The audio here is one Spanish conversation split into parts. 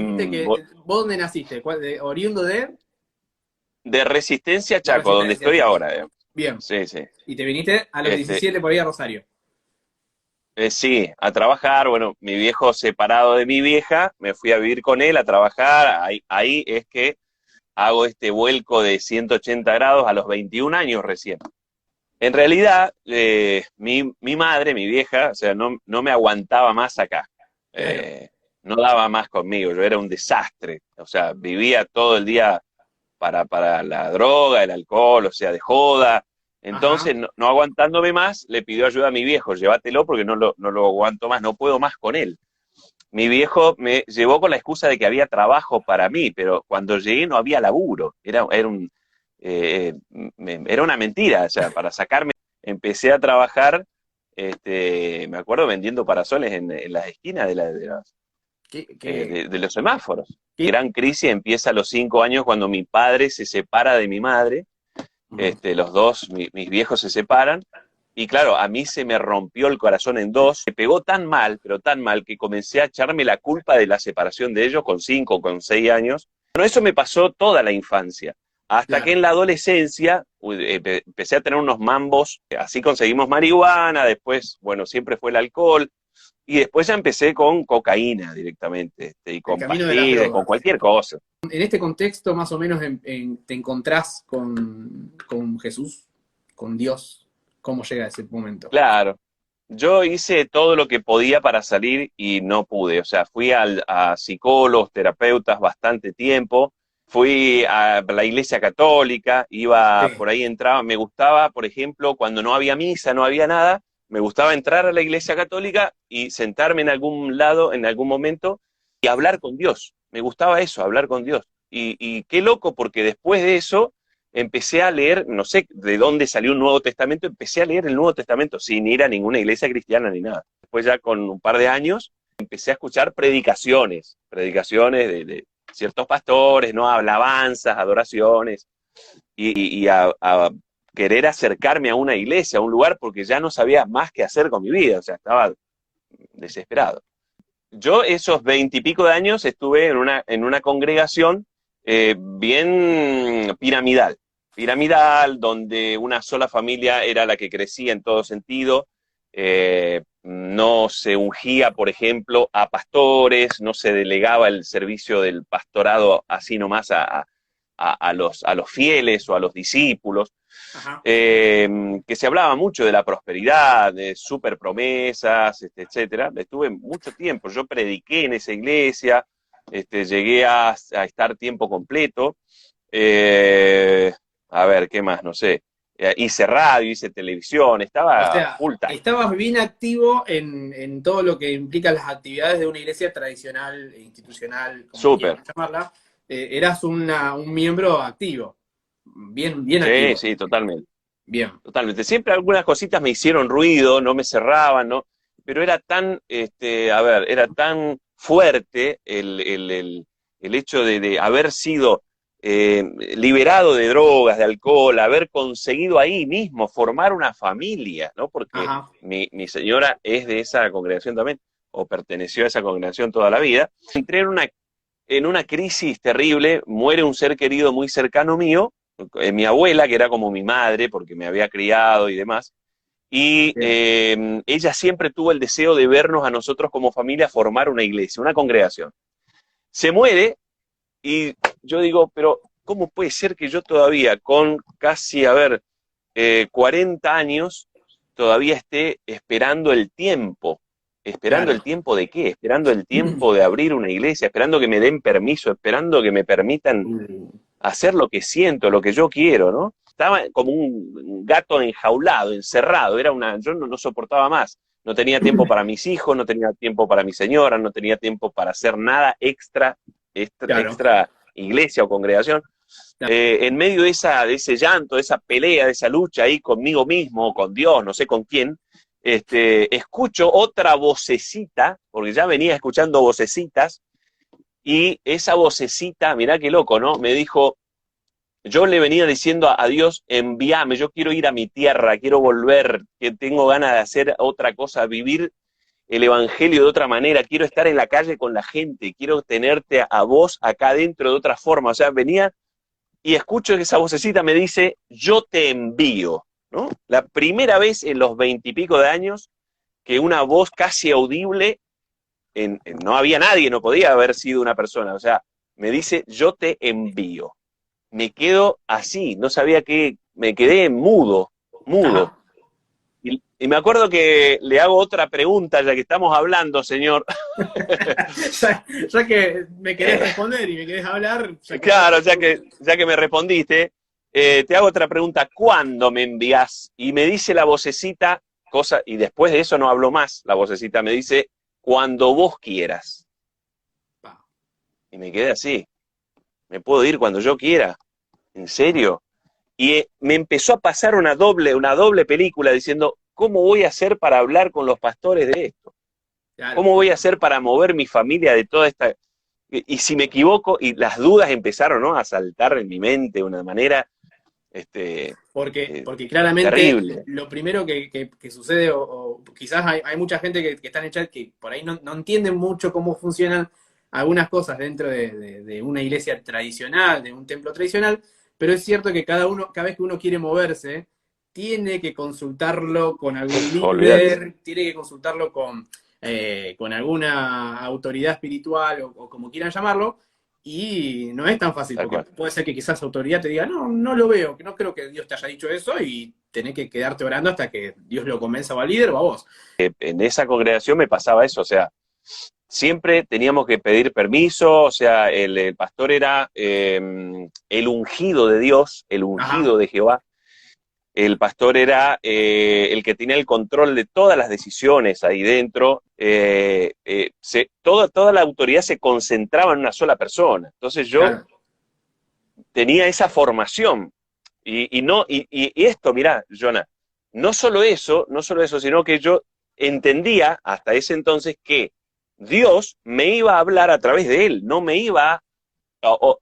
dijiste que, ¿vos dónde naciste? ¿Oriundo de Resistencia de Chaco, donde Resistencia, estoy Chaco? ahora. Bien. Sí, sí. Y te viniste a los Este, 17 por ahí a Rosario. sí, a trabajar. Bueno, mi viejo separado de mi vieja, me fui a vivir con él a trabajar. Ahí es que hago este vuelco de 180 grados a los 21 años recién. En realidad, mi madre, mi vieja, o sea, no me aguantaba más acá. Claro. Eh, no daba más conmigo, yo era un desastre. O sea, vivía todo el día para la droga, el alcohol, o sea, de joda. Ajá. Entonces, no aguantándome más, le pidió ayuda a mi viejo, llévatelo porque no lo aguanto más, no puedo más con él. Mi viejo me llevó con la excusa de que había trabajo para mí, pero cuando llegué no había laburo, era una mentira, o sea, para sacarme, empecé a trabajar, me acuerdo vendiendo parasoles en las esquinas ¿Qué, qué, de los semáforos. qué? Gran crisis empieza a los 5 años cuando mi padre se separa de mi madre, Ujú. los dos, mis viejos se separan, y claro, a mí se me rompió el corazón en dos, me pegó tan mal, pero tan mal, que comencé a echarme la culpa de la separación de ellos con 5, con 6 años. Bueno, eso me pasó toda la infancia, hasta que Claro. en la adolescencia empecé a tener unos mambos, así conseguimos marihuana, después, bueno, siempre fue el alcohol, y después ya empecé con cocaína directamente, y El con camino de las pastillas, con drogas. cualquier cosa. En este contexto, más o menos, te encontrás con Jesús, con Dios. ¿Cómo llega ese momento? Claro, yo hice todo lo que podía para salir y no pude. O sea, fui a psicólogos, terapeutas bastante tiempo. Fui a la iglesia católica, iba Sí. por ahí, entraba. Me gustaba, por ejemplo, cuando no había misa, no había nada, me gustaba entrar a la iglesia católica y sentarme en algún lado, en algún momento, y hablar con Dios. Me gustaba eso, hablar con Dios. Y qué loco, porque después de eso empecé a leer, no sé de dónde salió un Nuevo Testamento, empecé a leer el Nuevo Testamento sin ir a ninguna iglesia cristiana ni nada. Después ya con un par de años empecé a escuchar predicaciones de ciertos pastores, ¿no? Alabanzas, adoraciones, y a querer acercarme a una iglesia, a un lugar, porque ya no sabía más qué hacer con mi vida, o sea, estaba desesperado. Yo esos 20 y pico de años estuve en una congregación bien piramidal, donde una sola familia era la que crecía en todo sentido. No se ungía, por ejemplo, a pastores, no se delegaba el servicio del pastorado así nomás a los fieles o a los discípulos, Ajá. que se hablaba mucho de la prosperidad, de super promesas, etcétera. Estuve mucho tiempo, yo prediqué en esa iglesia, llegué a estar tiempo completo. Eh, a ver, ¿qué más? No sé. Hice radio, hice televisión, O estaba sea, full time. estabas bien activo en todo lo que implica las actividades de una iglesia tradicional e institucional, como Súper. quieran llamarla. Eras un miembro activo, bien, bien Sí, activo. sí, totalmente. Bien. Totalmente. Siempre algunas cositas me hicieron ruido, no me cerraban, ¿no? Pero era tan, a ver, era tan fuerte el hecho de haber sido eh, liberado de drogas, de alcohol, haber conseguido ahí mismo formar una familia, ¿no? Porque Ajá. mi señora es de esa congregación también, o perteneció a esa congregación toda la vida. Entré en una crisis terrible, muere un ser querido muy cercano mío, mi abuela, que era como mi madre, porque me había criado y demás, y Bien. ella siempre tuvo el deseo de vernos a nosotros como familia formar una iglesia, una congregación. Se muere y yo digo, pero ¿cómo puede ser que yo todavía, con casi, a ver, 40 años, todavía esté esperando el tiempo? ¿Esperando el Claro. tiempo de qué? Esperando el tiempo de abrir una iglesia, esperando que me den permiso, esperando que me permitan Uh, hacer lo que siento, lo que yo quiero, ¿no? Estaba como un gato enjaulado, encerrado, yo no soportaba más. No tenía tiempo para mis hijos, no tenía tiempo para mi señora, no tenía tiempo para hacer nada claro. extra iglesia o congregación. En medio de ese llanto, de esa pelea, de esa lucha ahí conmigo mismo, con Dios, no sé con quién, escucho otra vocecita, porque ya venía escuchando vocecitas, y esa vocecita, mirá qué loco, ¿no? Me dijo, yo le venía diciendo a Dios, envíame, yo quiero ir a mi tierra, quiero volver, que tengo ganas de hacer otra cosa, vivir el evangelio de otra manera, quiero estar en la calle con la gente, quiero tenerte a vos acá adentro de otra forma. O sea, venía y escucho que esa vocecita me dice, yo te envío, ¿no? La primera vez en los 20 y pico de años que una voz casi audible, no había nadie, no podía haber sido una persona, o sea, me dice, yo te envío. Me quedo así, no sabía qué, me quedé mudo, mudo. Ajá. Y me acuerdo que le hago otra pregunta, ya que estamos hablando, señor. Ya que me querés responder y me querés hablar, ya que estamos. Claro, ya que me respondiste, te hago otra pregunta. ¿Cuándo me envías? Y me dice la vocecita, cosa, y después de eso no habló más, la vocecita me dice, cuando vos quieras. Pa. Y me quedé así. Me puedo ir cuando yo quiera. ¿En serio? Y me empezó a pasar una doble película diciendo, ¿cómo voy a hacer para hablar con los pastores de esto? Claro. ¿Cómo voy a hacer para mover mi familia de toda esta... Y si me equivoco, y las dudas empezaron, ¿no?, a saltar en mi mente de una manera Porque claramente terrible. lo primero que sucede, o quizás hay mucha gente que está en el chat que por ahí no entienden mucho cómo funcionan algunas cosas dentro de una iglesia tradicional, de un templo tradicional, pero es cierto que cada vez que uno quiere moverse, tiene que consultarlo con algún Olvídate. líder, tiene que consultarlo con alguna autoridad espiritual o como quieran llamarlo, y no es tan fácil, Tal porque cual. puede ser que quizás autoridad te diga, no lo veo, que no creo que Dios te haya dicho eso, y tenés que quedarte orando hasta que Dios lo convenza o al líder o a vos. En esa congregación me pasaba eso, o sea, siempre teníamos que pedir permiso, o sea, el pastor era el ungido de Dios, el Ajá, ungido de Jehová. El pastor era el que tenía el control de todas las decisiones ahí dentro. Toda la autoridad se concentraba en una sola persona. Entonces yo claro, tenía esa formación. Y esto, mirá, Jonah, no solo eso, sino que yo entendía hasta ese entonces que Dios me iba a hablar a través de él, no me iba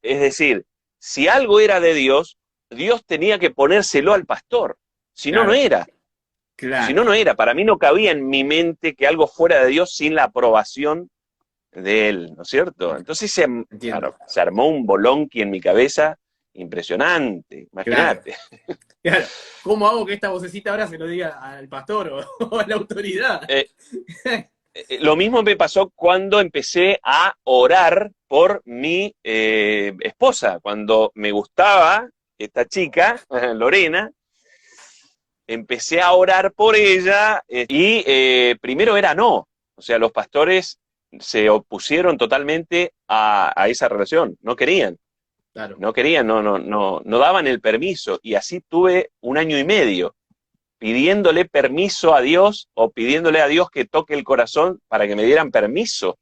es decir, si algo era de Dios, Dios tenía que ponérselo al pastor. Si no, no claro, era. Si claro, no, no era. Para mí no cabía en mi mente que algo fuera de Dios sin la aprobación de él, ¿no es cierto? Entonces, entiendo, claro, se armó un bolonqui en mi cabeza impresionante, claro, imagínate. claro. ¿Cómo hago que esta vocecita ahora se lo diga al pastor o a la autoridad? Eh, lo mismo me pasó cuando empecé a orar por mi esposa, cuando me gustaba esta chica, Lorena, empecé a orar por ella y primero era no, o sea, los pastores se opusieron totalmente a esa relación, no querían, Claro, no querían, no daban el permiso y así tuve 1 año y medio pidiéndole permiso a Dios o pidiéndole a Dios que toque el corazón para que me dieran permiso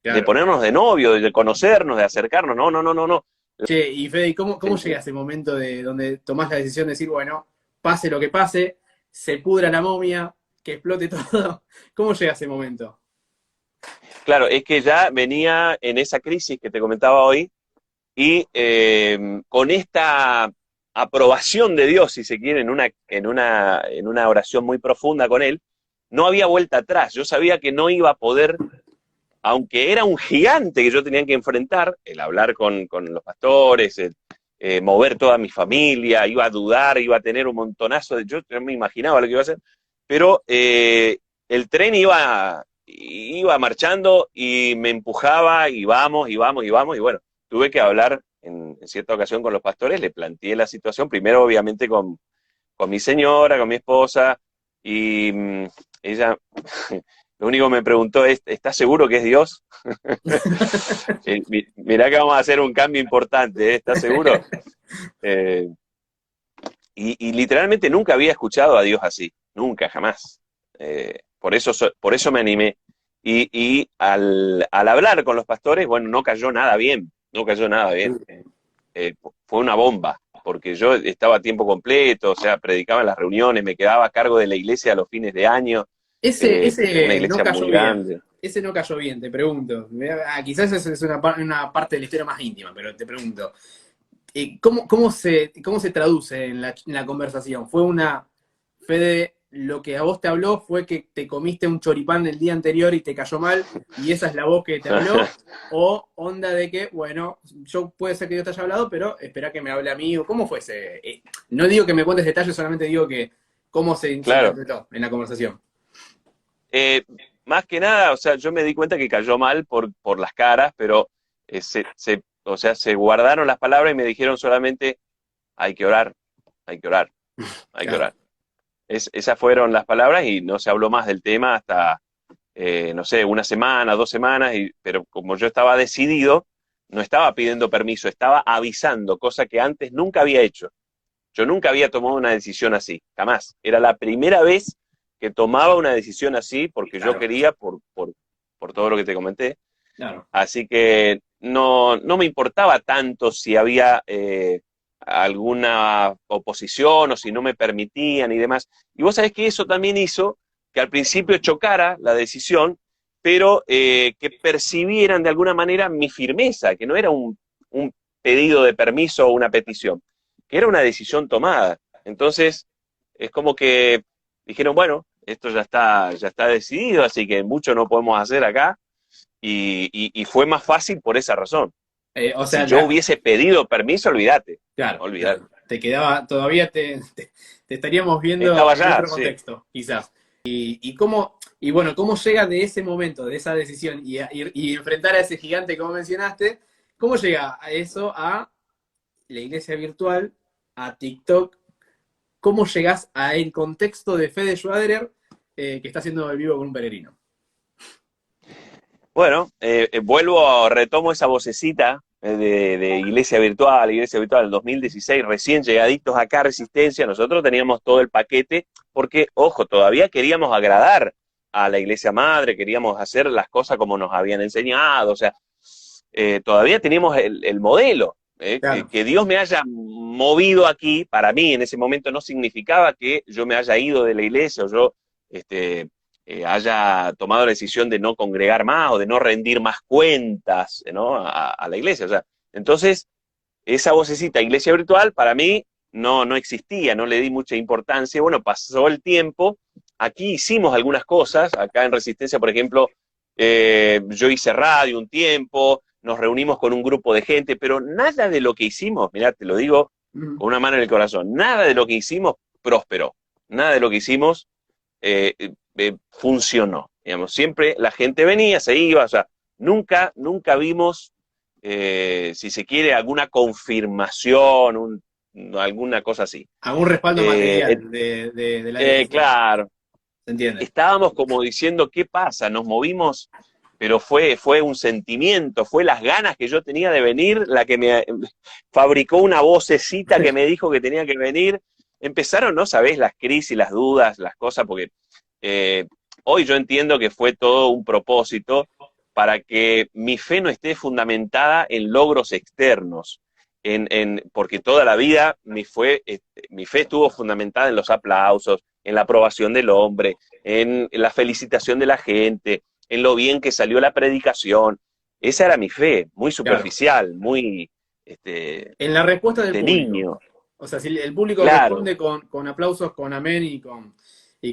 de claro. ponernos de novio, de conocernos, de acercarnos. No, no, no, no, no. Che, y Fede, ¿cómo El- llega ese momento de donde tomás la decisión de decir, bueno, pase lo que pase, se pudra la momia, que explote todo? ¿Cómo llega ese momento? claro, es que ya venía en esa crisis que te comentaba hoy y con esta aprobación de Dios, si se quiere, en una oración muy profunda con Él, no había vuelta atrás. Yo sabía que no iba a poder, aunque era un gigante que yo tenía que enfrentar, el hablar con los pastores, el mover toda mi familia, iba a dudar, iba a tener un montonazo yo no me imaginaba lo que iba a hacer, pero el tren iba marchando y me empujaba y vamos, y vamos, y vamos, y bueno, tuve que hablar en cierta ocasión con los pastores, le planteé la situación, primero obviamente con mi señora, con mi esposa, y ella lo único que me preguntó es, ¿estás seguro que es Dios? Mirá que vamos a hacer un cambio importante, ¿eh? ¿Estás seguro? Eh, y literalmente nunca había escuchado a Dios así, nunca, jamás. Por eso me animé. Y al hablar con los pastores, bueno, no cayó nada bien, no cayó nada bien. Fue una bomba, porque yo estaba a tiempo completo, o sea, predicaba en las reuniones, me quedaba a cargo de la iglesia a los fines de año, una Ese no iglesia cayó muy bien. grande. Ese no cayó bien, te pregunto. Quizás esa es una parte de la historia más íntima, pero te pregunto. ¿Cómo se traduce en la conversación? ¿Fue una Fede, lo que a vos te habló fue que te comiste un choripán el día anterior y te cayó mal, y esa es la voz que te habló, o onda de que, bueno, yo puede ser que yo te haya hablado, pero espera que me hable a mí, o cómo fue ese. No digo que me cuentes detalles, solamente digo que cómo se Claro. interpretó en la conversación. Eh, Más que nada, o sea, yo me di cuenta que cayó mal por las caras, pero o sea, se guardaron las palabras y me dijeron solamente, hay que orar, hay que orar, hay que Claro, orar. Esas fueron las palabras y no se habló más del tema hasta, no sé, una semana, 2 semanas, pero como yo estaba decidido, no estaba pidiendo permiso, estaba avisando, cosa que antes nunca había hecho. Yo nunca había tomado una decisión así, jamás. Era la primera vez que tomaba una decisión así porque yo claro, quería por todo lo que te comenté. claro. Así que no me importaba tanto si había alguna oposición o si no me permitían y demás. Y vos sabés que eso también hizo que al principio chocara la decisión, pero que percibieran de alguna manera mi firmeza, que no era un pedido de permiso o una petición, que era una decisión tomada. Entonces, es como que dijeron, bueno, esto ya está decidido, así que mucho no podemos hacer acá y fue más fácil por esa razón. O Si sea, yo hubiese pedido permiso, olvídate, claro, olvídate. claro. Te quedaba, todavía te estaríamos viendo Estaba en allá, otro sí. contexto, quizás. Y cómo, y bueno, cómo llega de ese momento, de esa decisión, y enfrentar a ese gigante como mencionaste, cómo llega a eso, a la iglesia virtual, a TikTok, cómo llegás a el contexto de Fede Schwaderer, que está haciendo el vivo con un peregrino. Bueno, retomo esa vocecita de Iglesia Virtual del 2016, recién llegaditos acá a Resistencia, nosotros teníamos todo el paquete, porque, ojo, todavía queríamos agradar a la Iglesia Madre, queríamos hacer las cosas como nos habían enseñado, o sea, todavía teníamos el modelo. Claro, Que Dios me haya movido aquí, para mí en ese momento no significaba que yo me haya ido de la iglesia o yo este, haya tomado la decisión de no congregar más o de no rendir más cuentas, ¿no? A la iglesia. O sea, entonces, esa vocecita iglesia virtual para mí no existía, no le di mucha importancia. Bueno, pasó el tiempo, aquí hicimos algunas cosas, acá en Resistencia, por ejemplo, yo hice radio un tiempo, nos reunimos con un grupo de gente, pero nada de lo que hicimos, mirá, te lo digo mm, con una mano en el corazón, nada de lo que hicimos prosperó, nada de lo que hicimos funcionó. Digamos, siempre la gente venía, se iba, o sea, nunca vimos, si se quiere, alguna confirmación, alguna cosa así. algún respaldo Eh, material de la decisión. claro, ¿Se entiende? estábamos como diciendo, ¿qué pasa? Nos movimos, pero fue un sentimiento, fue las ganas que yo tenía de venir, la que me fabricó una vocecita que me dijo que tenía que venir. Empezaron, ¿no? Sabés, las crisis, las dudas, las cosas, porque eh, hoy yo entiendo que fue todo un propósito para que mi fe no esté fundamentada en logros externos, porque toda la vida mi fe estuvo fundamentada en los aplausos, en la aprobación del hombre, en la felicitación de la gente, en lo bien que salió la predicación. Esa era mi fe, muy Claro. superficial, muy este, En la respuesta del de público. niño. O sea, si el público Claro, responde con aplausos, con amén y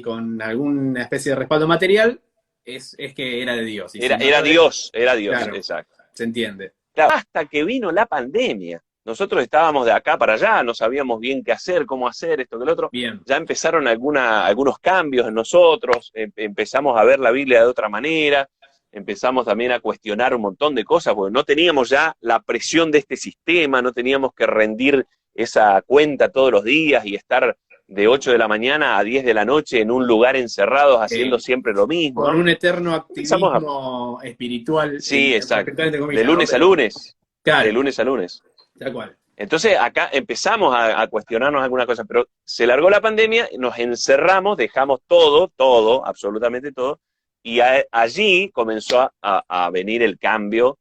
con alguna especie de respaldo material, es que era de Dios. Y si no lo es, Era Dios, claro, exacto. se entiende. Claro, hasta que vino la pandemia. Nosotros estábamos de acá para allá, no sabíamos bien qué hacer, cómo hacer, esto que lo otro. Bien. Ya empezaron algunos cambios en nosotros, empezamos a ver la Biblia de otra manera, empezamos también a cuestionar un montón de cosas, porque no teníamos ya la presión de este sistema, no teníamos que rendir esa cuenta todos los días y estar de 8 de la mañana a 10 de la noche en un lugar encerrados haciendo siempre lo mismo, Con ¿no? un eterno Empezamos a... activismo espiritual, Sí, exacto. entre De comillas, ¿no? lunes a Pero, lunes, de claro, lunes a lunes. tal cual. Entonces acá empezamos a cuestionarnos algunas cosas, pero se largó la pandemia, nos encerramos, dejamos todo, absolutamente todo, y allí comenzó a venir el cambio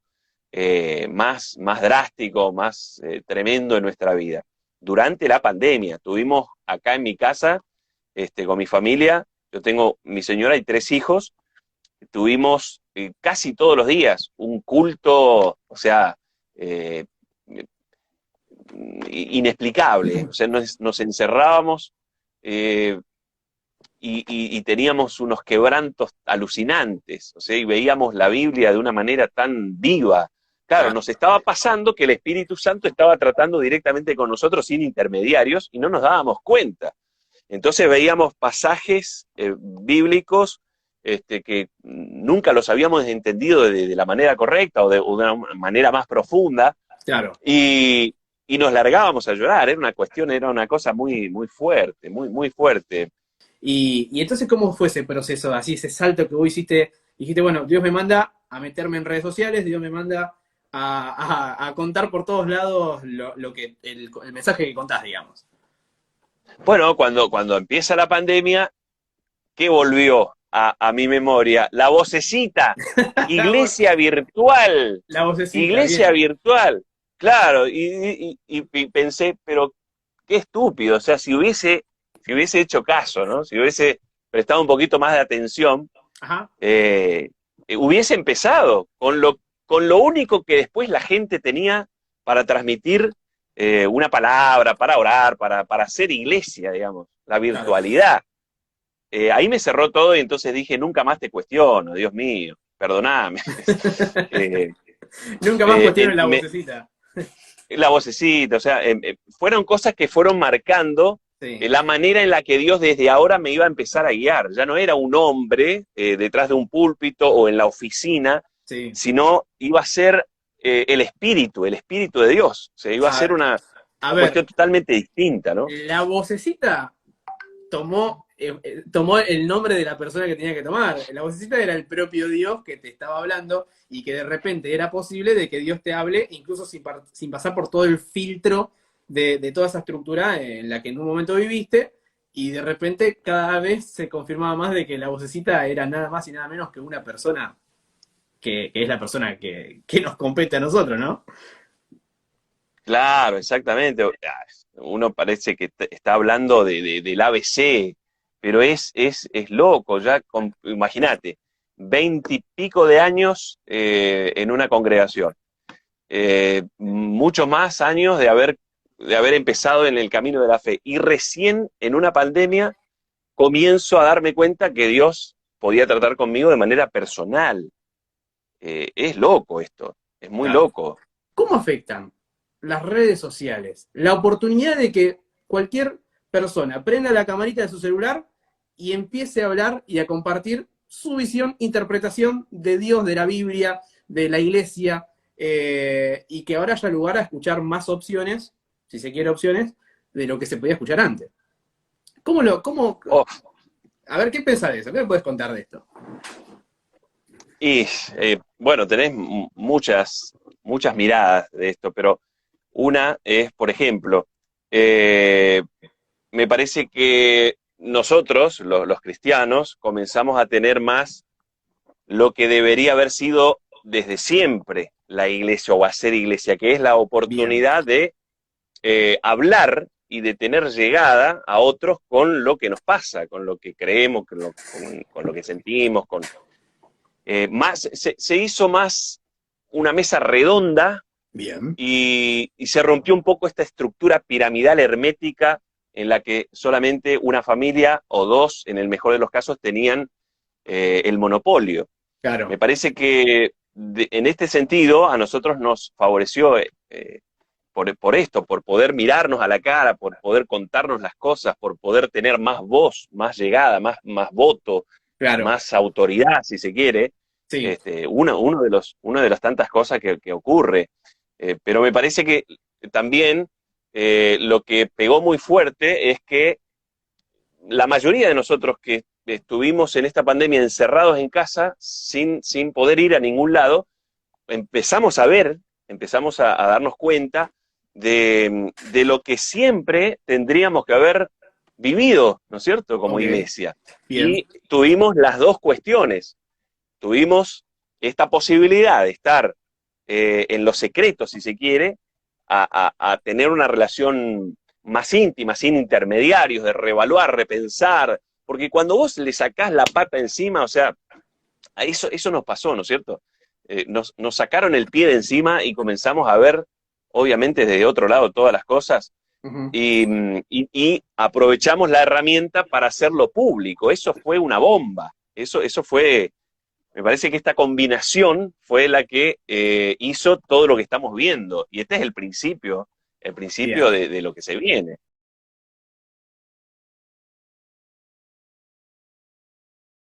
más drástico, más tremendo en nuestra vida. Durante la pandemia, tuvimos acá en mi casa, con mi familia, yo tengo mi señora y 3 hijos, tuvimos casi todos los días un culto, o sea, eh, inexplicable. O sea, nos encerrábamos eh, y teníamos unos quebrantos alucinantes, o sea, y veíamos la Biblia de una manera tan viva. Claro, Ah, nos estaba pasando que el Espíritu Santo estaba tratando directamente con nosotros sin intermediarios y no nos dábamos cuenta. Entonces veíamos pasajes bíblicos que nunca los habíamos entendido de la manera correcta o de una manera más profunda claro. y, y nos largábamos a llorar. Era una cosa muy, muy fuerte, muy, muy fuerte. Y entonces, ¿cómo fue ese proceso, así, ese salto que vos hiciste? Dijiste, bueno, Dios me manda a meterme en redes sociales, Dios me manda a contar por todos lados el mensaje que contás, digamos. Bueno, cuando empieza la pandemia, ¿qué volvió a mi memoria? La vocecita, iglesia virtual, La vocecita, iglesia bien. virtual. Claro, y pensé, pero qué estúpido, o sea, si hubiese hecho caso, ¿no? Si hubiese prestado un poquito más de atención, Ajá, hubiese empezado con lo único que después la gente tenía para transmitir una palabra, para orar, para hacer iglesia, digamos, la claro. virtualidad. Ahí me cerró todo y entonces dije, nunca más te cuestiono, Dios mío, perdoname. Eh, Nunca más eh, cuestiono la me- vocecita. la vocecita, o sea, fueron cosas que fueron marcando Sí, la manera en la que Dios desde ahora me iba a empezar a guiar. Ya no era un hombre detrás de un púlpito o en la oficina, sí. sino iba a ser el espíritu de Dios. O sea, iba a ser A, una a ver, cuestión totalmente distinta, ¿no? la vocecita tomó el nombre de la persona que tenía que tomar. La vocecita era el propio Dios que te estaba hablando y que de repente era posible de que Dios te hable incluso sin pasar por todo el filtro de toda esa estructura en la que en un momento viviste y de repente cada vez se confirmaba más de que la vocecita era nada más y nada menos que una persona que es la persona que nos compete a nosotros, ¿no? Claro, exactamente. Uno parece que está hablando del ABC, pero es loco. Imagínate, 20 y pico de años en una congregación. Muchos más años de haber empezado en el camino de la fe. Y recién en una pandemia comienzo a darme cuenta que Dios podía tratar conmigo de manera personal. Es loco esto, es muy Claro. loco. ¿Cómo afectan las redes sociales la oportunidad de que cualquier persona prenda la camarita de su celular y empiece a hablar y a compartir su visión, interpretación de Dios, de la Biblia, de la iglesia, y que ahora haya lugar a escuchar más opciones, si se quiere opciones, de lo que se podía escuchar antes? Oh, A ver, ¿qué pensás de eso? ¿Qué me puedes contar de esto? y bueno, tenés muchas, muchas miradas de esto, pero una es, por ejemplo, eh, me parece que nosotros, los cristianos, comenzamos a tener más lo que debería haber sido desde siempre la iglesia o hacer iglesia, que es la Bien, oportunidad de hablar y de tener llegada a otros con lo que nos pasa, con lo que creemos, con lo que sentimos, se hizo más una mesa redonda bien, y se rompió un poco esta estructura piramidal hermética en la que solamente una familia o dos, en el mejor de los casos, tenían el monopolio. claro, Me parece que en este sentido a nosotros nos favoreció por esto, por poder mirarnos a la cara, por poder contarnos las cosas, por poder tener más voz, más llegada, más voto, claro, más autoridad, si se quiere, sí, una de las tantas cosas que ocurre. Pero me parece que también lo que pegó muy fuerte es que la mayoría de nosotros que estuvimos en esta pandemia encerrados en casa, sin poder ir a ningún lado, empezamos a ver, empezamos a darnos cuenta de lo que siempre tendríamos que haber vivido, ¿no es cierto?, como ok, iglesia. bien, Y tuvimos las dos cuestiones. Tuvimos esta posibilidad de estar en los secretos, si se quiere, a tener una relación más íntima, sin intermediarios, de reevaluar, repensar, porque cuando vos le sacás la pata encima, o sea, eso nos pasó, ¿no es cierto? Nos sacaron el pie de encima y comenzamos a ver, obviamente desde otro lado, todas las cosas, Ujú. y aprovechamos la herramienta para hacerlo público. Eso fue una bomba. Eso fue, me parece que esta combinación fue la que hizo todo lo que estamos viendo. Y este es el principio Bien. de lo que se viene.